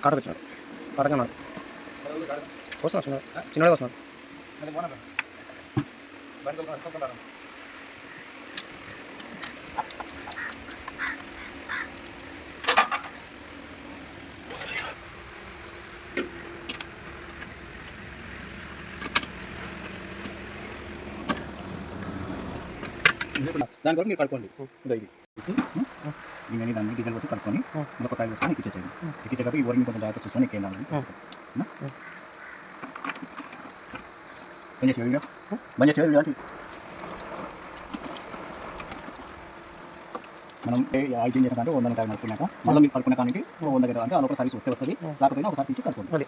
కాటకు వచ్చినాడు కాటకున్నాడు వస్తున్నాడు చిన్నగా వస్తున్నాడు దాని వరకు మీరు కడుక్కోండి ఇది దీన్ని దాన్ని డీజిల్ వచ్చి కలుసుకొని ఒక కాయలు వేసుకొని ఇచ్చేసేయండి ఇచ్చేటప్పుడు ఈ వరకు కొంచెం జాగ్రత్త చూసుకొని ఎక్కేయండి బంద్ చేసి మనం ఆయిల్ చేంజ్ చేసినట్టు 100 కాయలు నడుపుకున్నాక మళ్ళీ మీరు కలుపుకున్న కానీ 100 దగ్గర అంటే అదొక సర్వీస్ వస్తే వస్తుంది రాకపోయినా ఒకసారి తీసి కలుపుకోండి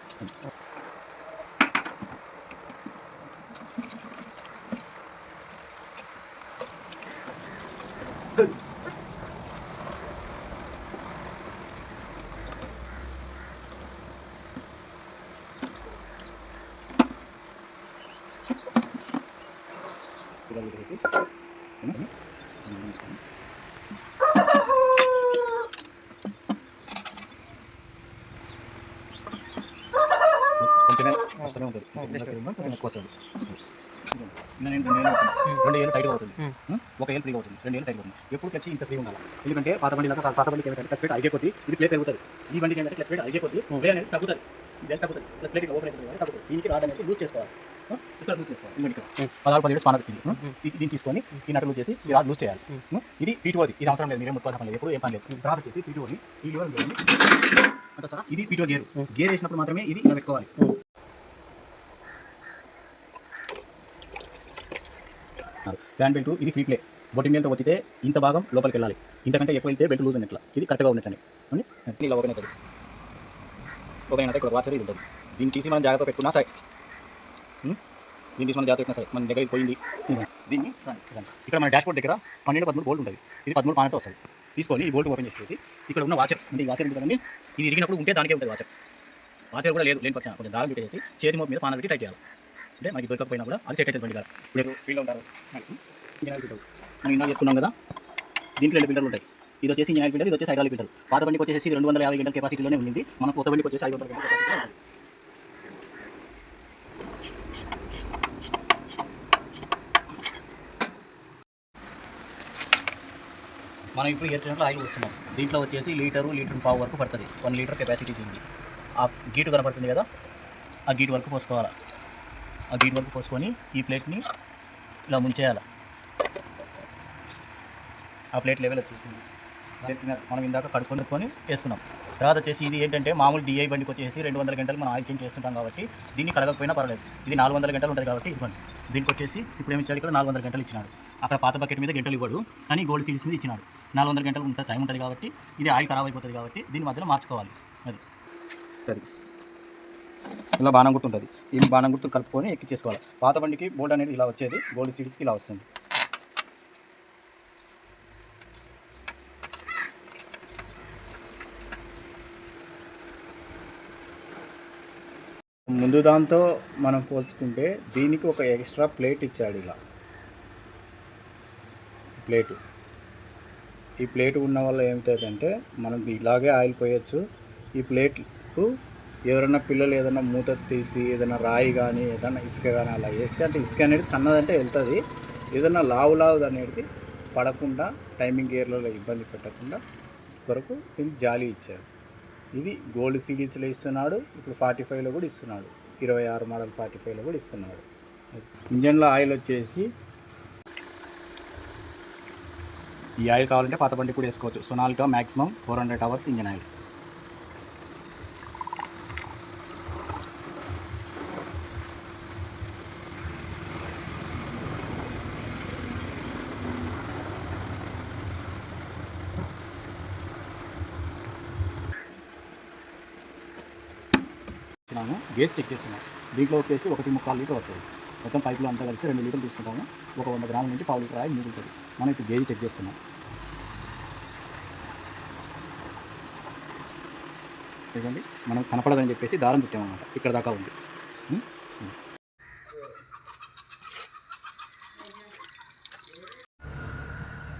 వస్తూనే ఉంటుంది ఎక్కువ వస్తుంది 2 ఏళ్ళు టైట్ అవుతుంది 1 ఏళ్ళు ఫ్రీగా అవుతుంది 2 ఏళ్ళు టైట్ అవుతుంది ఎప్పుడు క్లచ్ ఇంత ఫ్రీ ఉండాలి ఎందుకంటే పాత బండికి ఏంటంటే క్లచ్ ప్లేట్ అడిగే కొద్ది ఇది ప్లేట్ పెరుగుతుంది ఈ బండికి ఏంటంటే క్లచ్ ప్లేట్ అడిగే కొద్ది ప్లే అనేది తగ్గుతుంది ఇది తగ్గుతుంది క్లచ్ ప్లేట్ ఓపెన్ అవుతుంది తగ్గుతుంది దీనికి రాడ్ అనేది లూజ్ చేసుకోవాలి ఇక్కడ లూజ్ చేసుకోవాలి ఇంకొక 16-17 స్పానర్ దీన్ని తీసుకొని ఈ నటు లూజ్ చేసి ఈ రాడ్ లూజ్ చేయాలి ఇది పీటీఓది ఇది అవసరం లేదు మీరే ముట్టుకోవాల్సిన పని లేదు ఎప్పుడు ఏం పని లేదు తర్వాత వచ్చేసి పీటీఓని ఈ లివర్ అంటే సార్ ఇది పీటీఓ గేర్ వేసినప్పుడు మాత్రమే ఇది ఇలా పెట్టుకోవాలి ఫ్యాన్ బెల్ట్ ఇది ఫ్రీ ప్లే బొట్టి మీదతో వచ్చితే ఇంత భాగం లోపలికి వెళ్ళాలి ఇంతకంటే ఎక్కువ వెళ్తే బెల్ట్ లూజ్ అయినట్లా ఇది కరెక్ట్గా ఉన్నట్టని ఇలా ఓపెన్ అవుతుంది ఓపెన్ అయితే ఇక్కడ వాచర్ ఇది ఉంటుంది దీన్ని తీసి మనం జాగ్రత్త పెట్టుకున్నా సరే దీన్ని తీసి మనం జాగ్రత్త పెట్టినా సరే మన దగ్గర పోయింది దీన్ని ఇక్కడ మన డాష్బోర్డ్ దగ్గర 12-13 బోల్ట్ ఉంటుంది ఇది 13 పాయింట్ వస్తుంది తీసుకొని ఈ బోల్ట్ ఓపెన్ చేసేసి ఇక్కడ ఉన్న వాచర్ అంటే ఈ వాచర్ ఉంటుంది ఇది ఇరిగినప్పుడు ఉంటే దానికే ఉంటుంది వాచర్ కూడా లేదు లేని పక్షాన కొంచెం దారం పెట్టేసి చేతి మోపు మీద పాన పెట్టి టైట్ చేయాలి అంటే మనకి దొరకకపోయినా కూడా అది సెట్ అవుతుంది కదా ఇప్పుడు ఫీల్డ్ ఉంటారు మనం ఇందాక చెప్పుకున్నాం కదా దీంట్లో 2 ఫిల్టర్లు ఉంటాయి ఇది వచ్చేసి ఇంజిన్ ఆయిల్ ఫిల్టర్ ఇది వచ్చేసి హైడ్రాలిక్ ఫిల్టర్ పాత బండికి వచ్చేసి 250 గంటల కెపాసిటీలోనే ఉంది మన కొత్త బండికి వచ్చేసి 500 గంటల కెపాసిటీలో ఉంది మనం ఇప్పుడు ఎయిర్ ఆయిల్ వస్తున్నాం దీంట్లో వచ్చేసి లీటర్ పావు వరకు పడుతుంది 1 లీటర్ కెపాసిటీ దీనికి ఆ గీటు కనపడుతుంది కదా ఆ గీటు వరకు పోసుకోవాలి ఆ గీటు వరకు పోసుకొని ఈ ప్లేట్ని ఇలా ముంచేయాలి ఆ ప్లేట్ లెవెల్ వచ్చేసింది మనం ఇందాక కడుక్కొని వేసుకున్నాం తర్వాత వచ్చేసి ఇది ఏంటంటే మామూలు డిఐ బండికి వచ్చేసి 200 గంటలు మనం ఆయిల్ చేంజ్ చేస్తుంటాం కాబట్టి దీన్ని కడగకపోయినా పర్లేదు ఇది 400 గంటలు ఉంటుంది కాబట్టి ఇవ్వండి దీనికి వచ్చేసి ఇప్పుడు ఏమి ఇచ్చాడు ఇక్కడ 400 గంటలు ఇచ్చినాడు అక్కడ పాత బకెట్ మీద గంటలు ఇవ్వడు కానీ గోల్డ్ సీడ్స్ మీద ఇచ్చినాడు 400 గంటలు ఉంటుంది టైం ఉంటుంది కాబట్టి ఇది ఆయిల్ ఖరాబ్ అయిపోతుంది కాబట్టి దీని మధ్యలో మార్చుకోవాలి అది సరే ఇలా బాణం గుర్తు ఉంటుంది ఈ బాణం గుర్తు కలుపుకొని ఎక్కించేసుకోవాలి పాత బండికి బోల్డ్ అనేది ఇలా వచ్చేది గోల్డ్ సీడ్స్కి ఇలా వస్తుంది ముందు దాంతో మనం పోల్చుకుంటే దీనికి ఒక ఎక్స్ట్రా ప్లేట్ ఇచ్చాడు ఇలా ఈ ప్లేట్ ఉన్న వల్ల ఏమవుతుందంటే మనం ఇలాగే ఆయిల్ పోయచ్చు ఈ ప్లేట్కు ఎవరైనా పిల్లలు ఏదైనా మూత తీసి ఏదైనా రాయి కానీ ఏదైనా ఇసుక కానీ అలా వేస్తే అంటే ఇసుక అనేది సన్నదంటే వెళ్తుంది ఏదైనా లావు అనేది పడకుండా టైమింగ్ గేర్లలో ఇబ్బంది పెట్టకుండా కొరకు దీనికి జాలి ఇచ్చారు ఇది గోల్డ్ సిరీస్లో ఇస్తున్నాడు ఇప్పుడు 45లో కూడా ఇస్తున్నాడు 26 మోడల్ 45లో కూడా ఇస్తున్నాడు ఇంజన్లో ఆయిల్ వచ్చేసి ఈ ఆయిల్ కావాలంటే పాత బండి కూడా వేసుకోవచ్చు Sonalika maximum 400 hours engine oil గేస్ చెక్ చేస్తున్నాం దీంట్లో వచ్చేసి 1.25 లీటర్ వస్తుంది మొత్తం పైపులో అంతా కలిసి 2 లీటర్లు తీసుకుంటాము ఒక 100 గ్రాముల నుంచి 1/4 లీటర్ ఆయిల్ మిగులుతుంది మనం ఇప్పుడు గేజ్ చెక్ చేస్తున్నాం చూడండి మనం కనపడదని చెప్పేసి దారం చుట్టామన్నమాట. ఇక్కడ దాకా ఉంది. ఉం?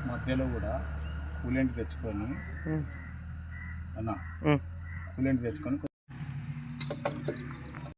మధ్యలో కూడా కూలెంట్ తెచ్చుకొని అన్న కూలెంట్ తెచ్చుకొని